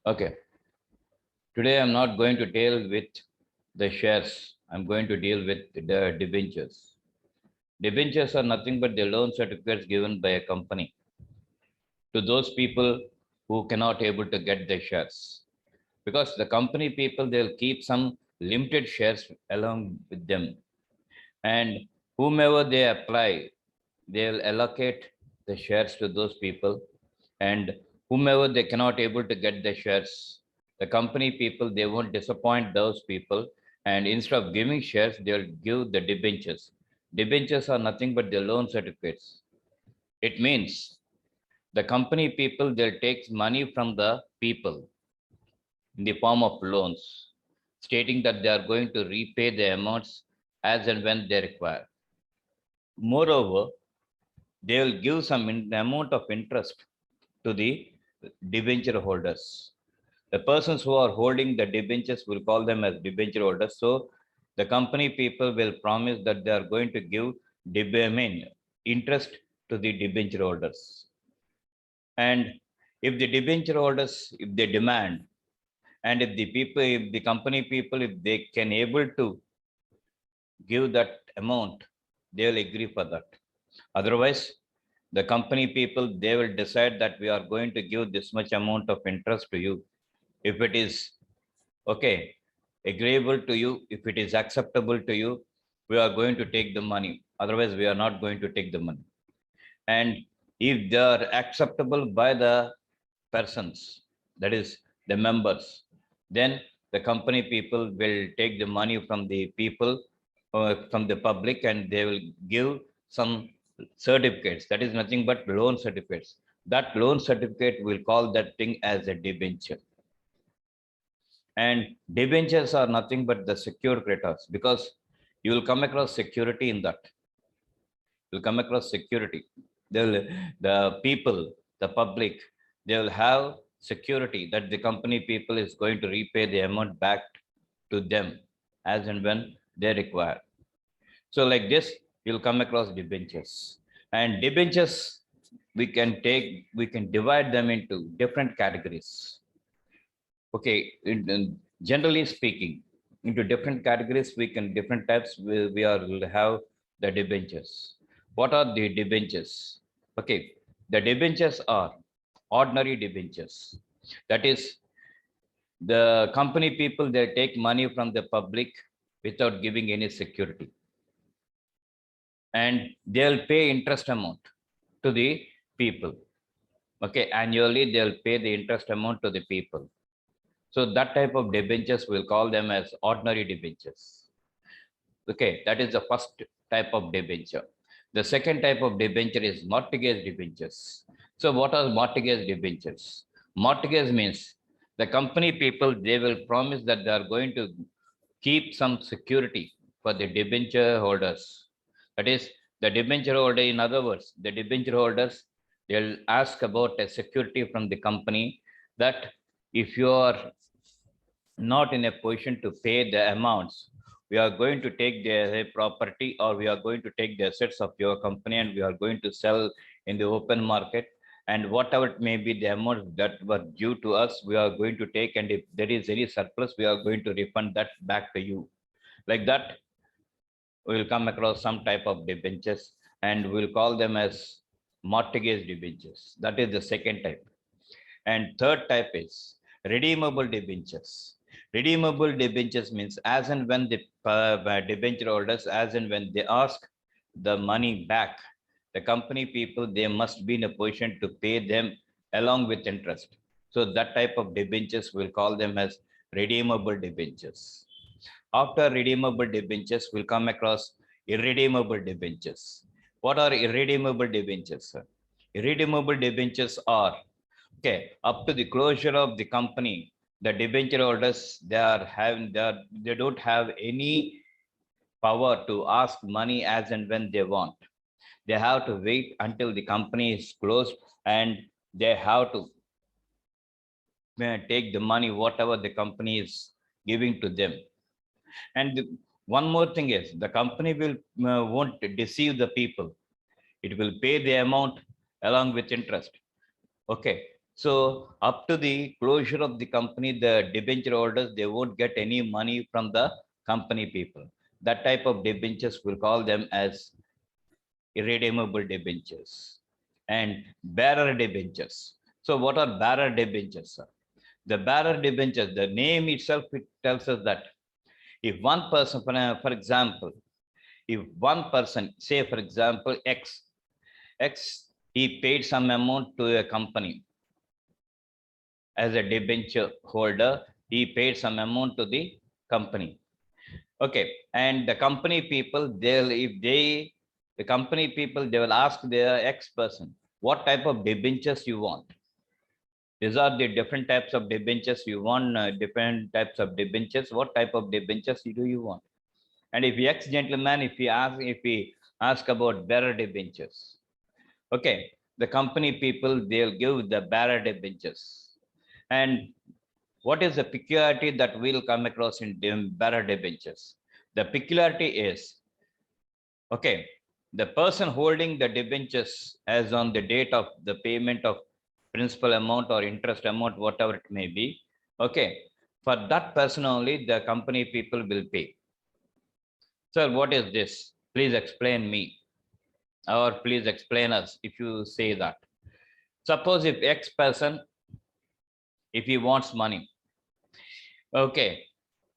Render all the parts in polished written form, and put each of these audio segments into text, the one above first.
Okay, today I'm not going to deal with the shares. I'm going to deal with the debentures. Debentures are nothing but the loan certificates given by a company to those people who cannot able to get the shares. Because the company people, they'll keep some limited shares along with them. And whomever they apply, they'll allocate the shares to those people. And whomever they cannot able to get the shares, the company people, they won't disappoint those people. And instead of giving shares, they'll give the debentures. Debentures are nothing but the loan certificates. It means the company people, they'll take money from the people in the form of loans, stating that they are going to repay the amounts as and when they require. Moreover, they will give some amount of interest to the debenture holders. The persons who are holding the debentures will call them as debenture holders. So the company people will promise that they are going to give interest to the debenture holders. And if the debenture holders, if they demand, and if the people, if the company people, if they can able to give that amount, they will agree for that. Otherwise, the company people, they will decide that we are going to give this much amount of interest to you. If it is okay, agreeable to you, if it is acceptable to you, we are going to take the money. Otherwise, we are not going to take the money. And if they are acceptable by the persons, that is the members, then the company people will take the money from the people, from the public, and they will give some certificates. That is nothing but loan certificates. That loan certificate will call that thing as a debenture. And debentures are nothing but the secured creditors, because you will come across security in that. You'll come across security. The people, the public, they will have security that the company people is going to repay the amount back to them as and when they require. So like this, you'll come across debentures. And debentures, we can divide them into different categories. Okay, generally speaking, into different categories, we can different types. Will have the debentures. What are the debentures? Okay, the debentures are ordinary debentures. That is, the company people, they take money from the public without giving any security, and they'll pay interest amount to the people. Okay, annually they'll pay the interest amount to the people. So that type of debentures, we'll call them as ordinary debentures. Okay, that is the first type of debenture. The second type of debenture is mortgage debentures. So what are mortgage debentures? Mortgage means the company people, they will promise that they are going to keep some security for the debenture holders. That is, the debenture holder, in other words, the debenture holders, they'll ask about a security from the company that if you are not in a position to pay the amounts, we are going to take the property, or we are going to take the assets of your company, and we are going to sell in the open market. And whatever it may be the amounts that were due to us, we are going to take. And if there is any surplus, we are going to refund that back to you. Like that, we will come across some type of debentures, and we'll call them as mortgage debentures. That is the second type. And third type is redeemable debentures. Redeemable debentures means as and when the debenture holders, as and when they ask the money back, the company people, they must be in a position to pay them along with interest. So that type of debentures, we'll call them as redeemable debentures. After redeemable debentures, we'll come across irredeemable debentures. What are irredeemable debentures, sir? Irredeemable debentures are, okay, up to the closure of the company, the debenture holders, they don't have any power to ask money as and when they want. They have to wait until the company is closed, and they have to take the money whatever the company is giving to them. And one more thing is, the company will won't deceive the people. It will pay the amount along with interest. Okay, So up to the closure of the company, the debenture holders, they won't get any money from the company people. That type of debentures, we'll call them as irredeemable debentures and bearer debentures. So what are bearer debentures, sir? The bearer debentures, the name itself, it tells us that if one person, for example, if one person, say for example, X, he paid some amount to a company as a debenture holder, he paid some amount to the company. Okay, and the company people, the company people, they will ask their X person, what type of debentures you want? These are the different types of debentures you want, different types of debentures. What type of debentures do you want? And if X gentleman, if he ask about bearer debentures, okay, the company people, they'll give the bearer debentures. And what is the peculiarity that we'll come across in bearer debentures? The peculiarity is, okay, the person holding the debentures as on the date of the payment of principal amount or interest amount, whatever it may be, okay, for that person only, the company people will pay. Sir, what is this? Please explain me, or please explain us if you say that. Suppose if X person, if he wants money, okay,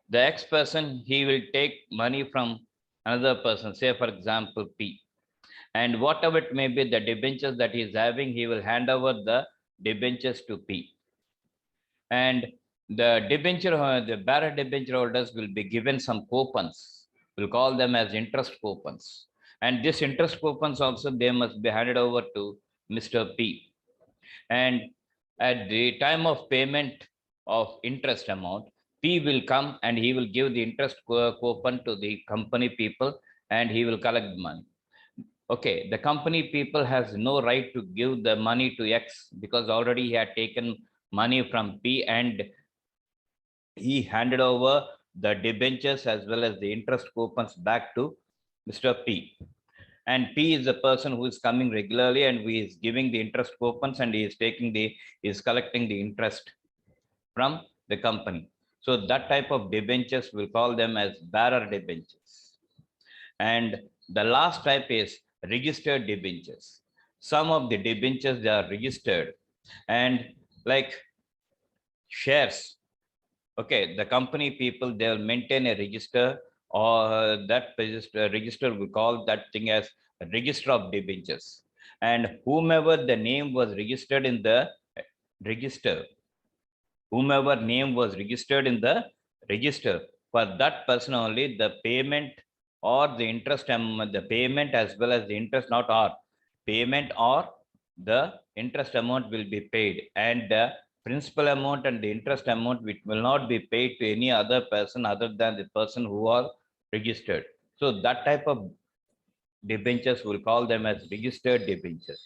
the X person, he will take money from another person, say for example, P. And whatever it may be, the debentures that he is having, he will hand over the debentures to P. And the bearer debenture holders will be given some coupons. We'll call them as interest coupons. And this interest coupons also, they must be handed over to Mr. P. And at the time of payment of interest amount, P will come and he will give the interest coupon to the company people and he will collect the money. Okay, the company people has no right to give the money to X because already he had taken money from P and he handed over the debentures as well as the interest coupons back to Mr. P. And P is the person who is coming regularly and who is giving the interest coupons and he is collecting the interest from the company. So that type of debentures, we'll call them as bearer debentures. And the last type is registered debentures. Some of the debentures, they are registered and like shares. Okay, the company people, they will maintain a register or that register, we call that thing as a register of debentures. And whomever the name was registered in the register, whomever name was registered in the register, for that person only the payment or the interest, the payment as well as the interest, not or payment or the interest amount will be paid, and the principal amount and the interest amount which will not be paid to any other person other than the person who are registered. So that type of debentures, will call them as registered debentures.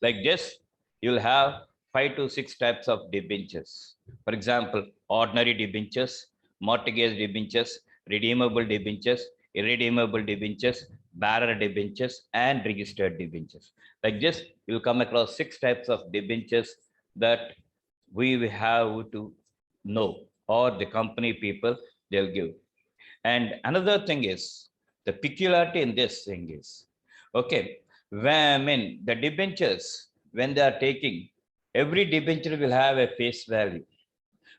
Like this, you'll have 5 to 6 types of debentures. For example, ordinary debentures, mortgage debentures, redeemable debentures, irredeemable debentures, bearer debentures, and registered debentures. Like this, you'll come across 6 types of debentures that we have to know, or the company people, they'll give. And another thing is, the peculiarity in this thing is, okay, when the debentures, when they are taking, every debenture will have a face value,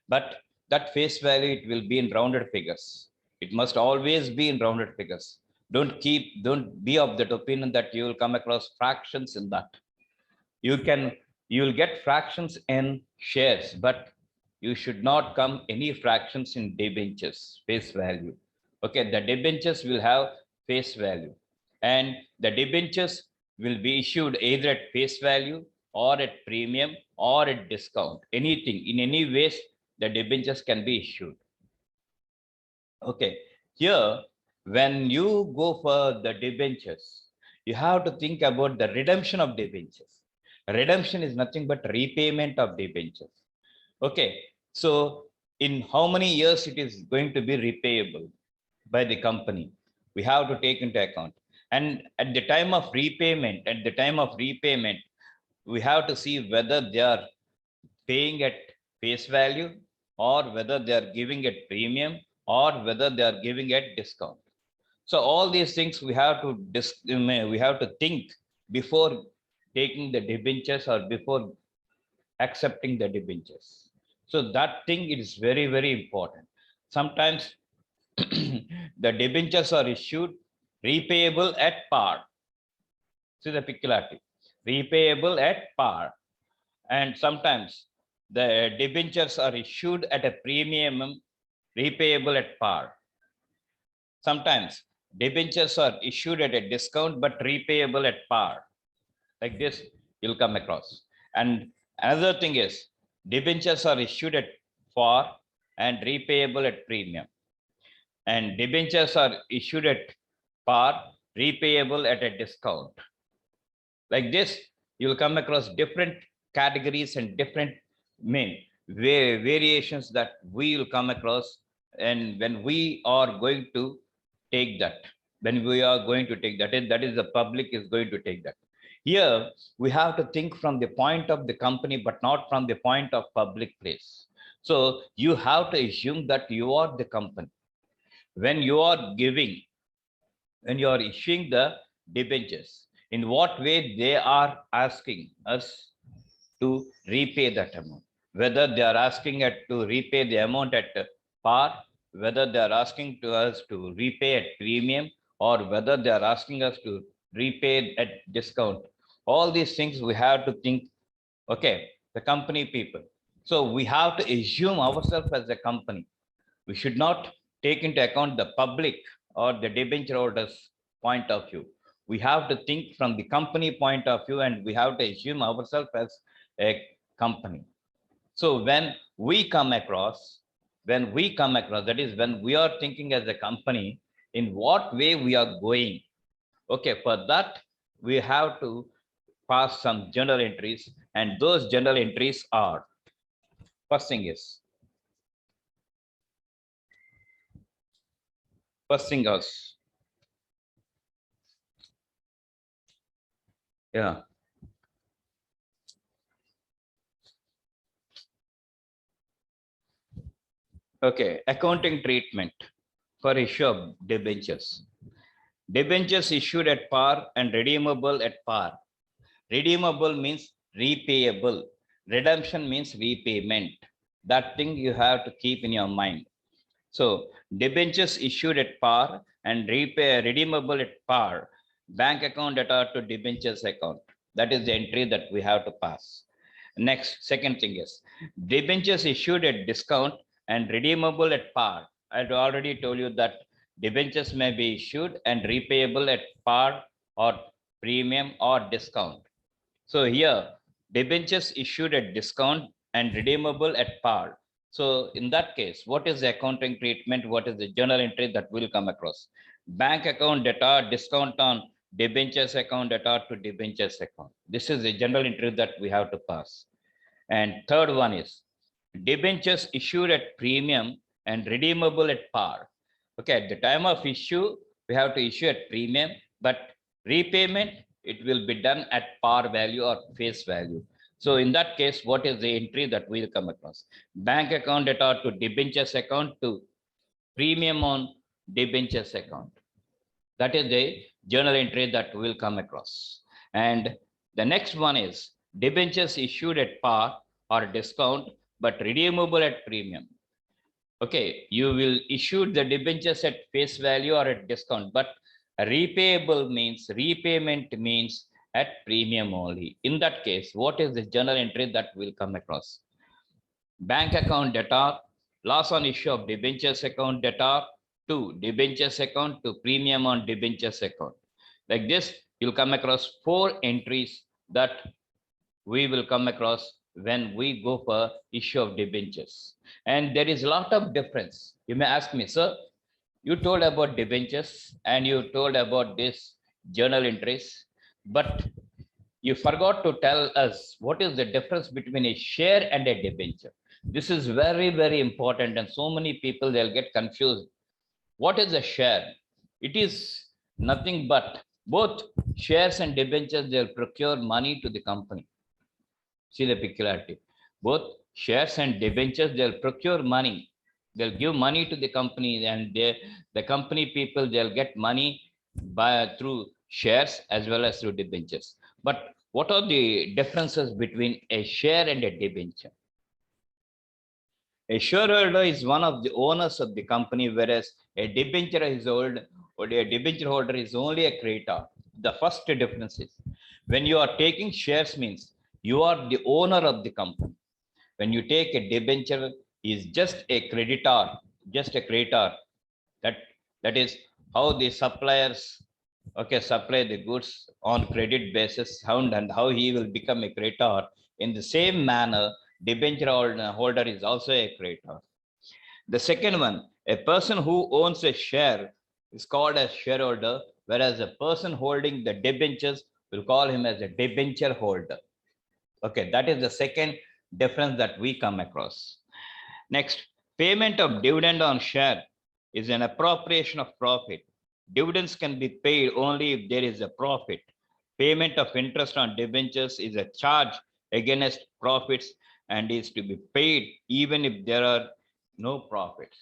but that face value, it will be in rounded figures. It must always be in rounded figures. Don't be of that opinion that you will come across fractions in that. You will get fractions in shares, but you should not come any fractions in debentures face value. Okay, the debentures will have face value, and the debentures will be issued either at face value or at premium or at discount. Anything, in any ways, the debentures can be issued. Okay, here, when you go for the debentures, you have to think about the redemption of debentures. Redemption is nothing but repayment of debentures. Okay, so in how many years it is going to be repayable by the company, we have to take into account. And at the time of repayment, we have to see whether they are paying at face value, or whether they are giving at premium, or whether they are giving at discount. So all these things we have to think before taking the debentures or before accepting the debentures. So that thing is very, very important. Sometimes the debentures are issued repayable at par. See the peculiarity, repayable at par. And sometimes the debentures are issued at a premium, repayable at par. Sometimes debentures are issued at a discount but repayable at par. Like this, you'll come across. And another thing is, debentures are issued at par and repayable at premium. And debentures are issued at par, repayable at a discount. Like this, you'll come across different categories and different variations that we will come across. And when we are going to take that, that is the public is going to take that. Here, we have to think from the point of the company, but not from the point of public place. So you have to assume that you are the company. When you are issuing the debentures, in what way they are asking us to repay that amount, whether they are asking to repay the amount at par, whether they are asking to us to repay at premium, or whether they are asking us to repay at discount. All these things we have to think, okay, the company people. So we have to assume ourselves as a company. We should not take into account the public or the debenture holders point of view. We have to think from the company point of view, and we have to assume ourselves as a company. So when we come across, that is when we are thinking as a company, in what way we are going. Okay, for that, we have to pass some journal entries, and those journal entries are, first thing is, yeah. Okay, accounting treatment for issue of debentures. Debentures issued at par and redeemable at par. Redeemable means repayable. Redemption means repayment. That thing you have to keep in your mind. So debentures issued at par and redeemable at par. Bank account debtor to debentures account. That is the entry that we have to pass. Next, second thing is debentures issued at discount and redeemable at par. I had already told you that debentures may be issued and repayable at par or premium or discount. So here, debentures issued at discount and redeemable at par. So in that case, what is the accounting treatment? What is the journal entry that will come across? Bank account debtor, discount on debentures account debtor to debentures account. This is the general entry that we have to pass. And third one is debentures issued at premium and redeemable at par. Okay, at the time of issue, we have to issue at premium, but repayment, it will be done at par value or face value. So in that case, what is the entry that we'll come across? Bank account debtor to debentures account to premium on debentures account. That is the journal entry that we'll come across. And the next one is debentures issued at par or discount, but redeemable at premium. Okay, you will issue the debentures at face value or at discount, but repayable means repayment means at premium only. In that case, what is the journal entry that will come across? Bank account debtor, loss on issue of debentures account debtor to debentures account to premium on debentures account. Like this, you'll come across 4 entries that we will come across when we go for issue of debentures. And there is a lot of difference. You may ask me, sir, you told about debentures and you told about this journal entries, but you forgot to tell us what is the difference between a share and a debenture. This is very, very important, and so many people, they'll get confused. What is a share? It is nothing but both shares and debentures, they'll procure money to the company. See the peculiarity. Both shares and debentures, they'll procure money. They'll give money to the company, and the company people, they'll get money through shares as well as through debentures. But what are the differences between a share and a debenture? A shareholder is one of the owners of the company, whereas a debenture is old, or a debenture holder is only a creditor. The first difference is when you are taking shares means you are the owner of the company. When you take a debenture, is just a creditor, just a creditor. That is how the suppliers, okay, supply the goods on credit basis, and how he will become a creditor. In the same manner, debenture holder is also a creditor. The second one, a person who owns a share is called as shareholder, whereas a person holding the debentures will call him as a debenture holder. Okay, that is the second difference that we come across. Next, payment of dividend on share is an appropriation of profit. Dividends can be paid only if there is a profit. Payment of interest on debentures is a charge against profits and is to be paid even if there are no profits.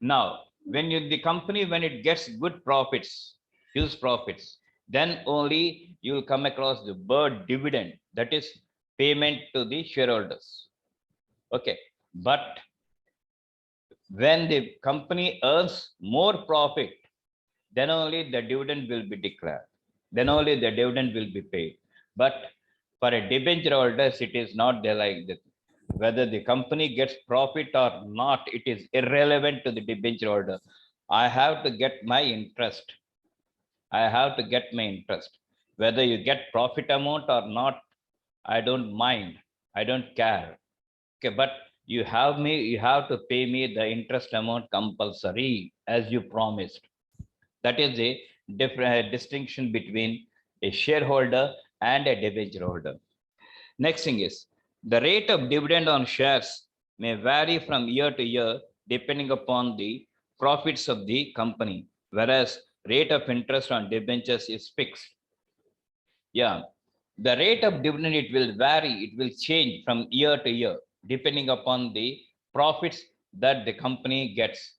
Now, when the company, when it gets good profits, huge profits, then only you will come across the word dividend, that is payment to the shareholders. Okay, but when the company earns more profit, then only the dividend will be declared. Then only the dividend will be paid. But for a debenture holders, it is not there like that. Whether the company gets profit or not, it is irrelevant to the debenture holder. I have to get my interest. I have to get my interest. Whether you get profit amount or not, I don't mind. I don't care. Okay, but you have to pay me the interest amount compulsory as you promised. That is a different distinction between a shareholder and a debenture holder. Next thing is the rate of dividend on shares may vary from year to year depending upon the profits of the company, whereas rate of interest on debentures is fixed. Yeah, the rate of dividend, it will vary, it will change from year to year depending upon the profits that the company gets.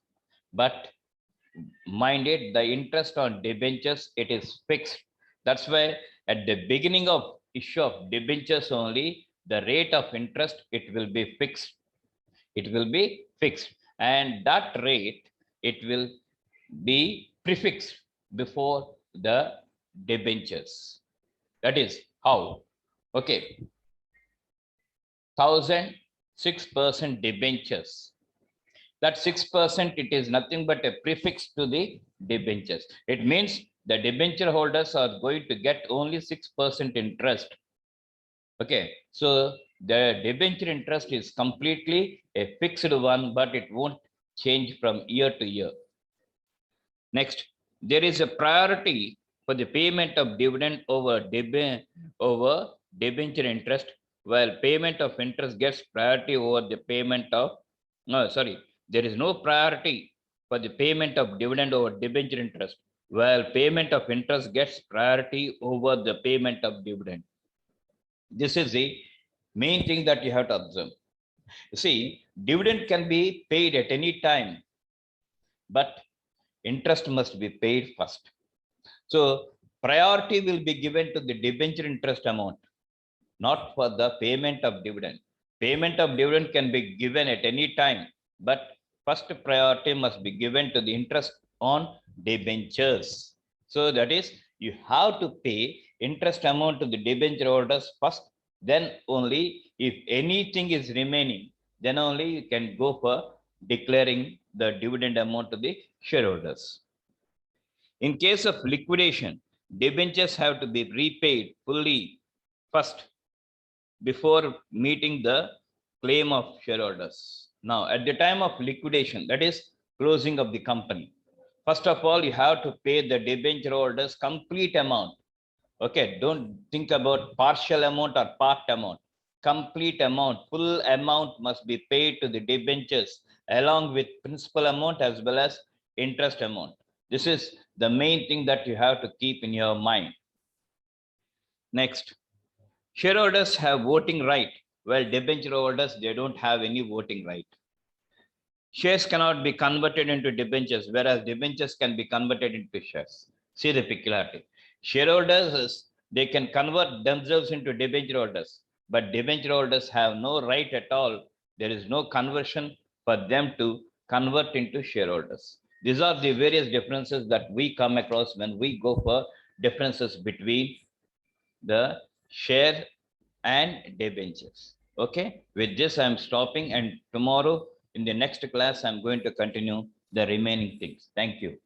But mind it, the interest on debentures, it is fixed. That's why at the beginning of issue of debentures only, the rate of interest, it will be fixed. It will be fixed, and that rate, it will be prefixed before the debentures. That is how. Okay, 1,006% debentures. That 6%, it is nothing but a prefix to the debentures. It means the debenture holders are going to get only 6% interest. Okay, so the debenture interest is completely a fixed one, but it won't change from year to year. Next, there is a priority for the payment of dividend over debenture interest, while payment of interest gets priority over the payment of, no, sorry, there is no priority for the payment of dividend over debenture interest, while payment of interest gets priority over the payment of dividend. This is the main thing that you have to observe. You see, dividend can be paid at any time, but interest must be paid first. So priority will be given to the debenture interest amount, not for the payment of dividend. Payment of dividend can be given at any time, but first priority must be given to the interest on debentures. So that is, you have to pay interest amount to the debenture holders first, then only if anything is remaining, then only you can go for declaring the dividend amount to the shareholders. In case of liquidation, debentures have to be repaid fully first before meeting the claim of shareholders. Now, at the time of liquidation, that is closing of the company, first of all, you have to pay the debenture holders complete amount. Okay, don't think about partial amount or part amount. Complete amount, full amount must be paid to the debentures along with principal amount as well as interest amount. This is the main thing that you have to keep in your mind. Next, shareholders have voting right Well, debenture holders, they don't have any voting right. Shares cannot be converted into debentures, whereas debentures can be converted into shares. See the peculiarity. Shareholders, they can convert themselves into debenture holders, but debenture holders have no right at all. There is no conversion for them to convert into shareholders. These are the various differences that we come across when we go for differences between the share and debentures. Okay, with this I'm stopping, and tomorrow in the next class I'm going to continue the remaining things. Thank you.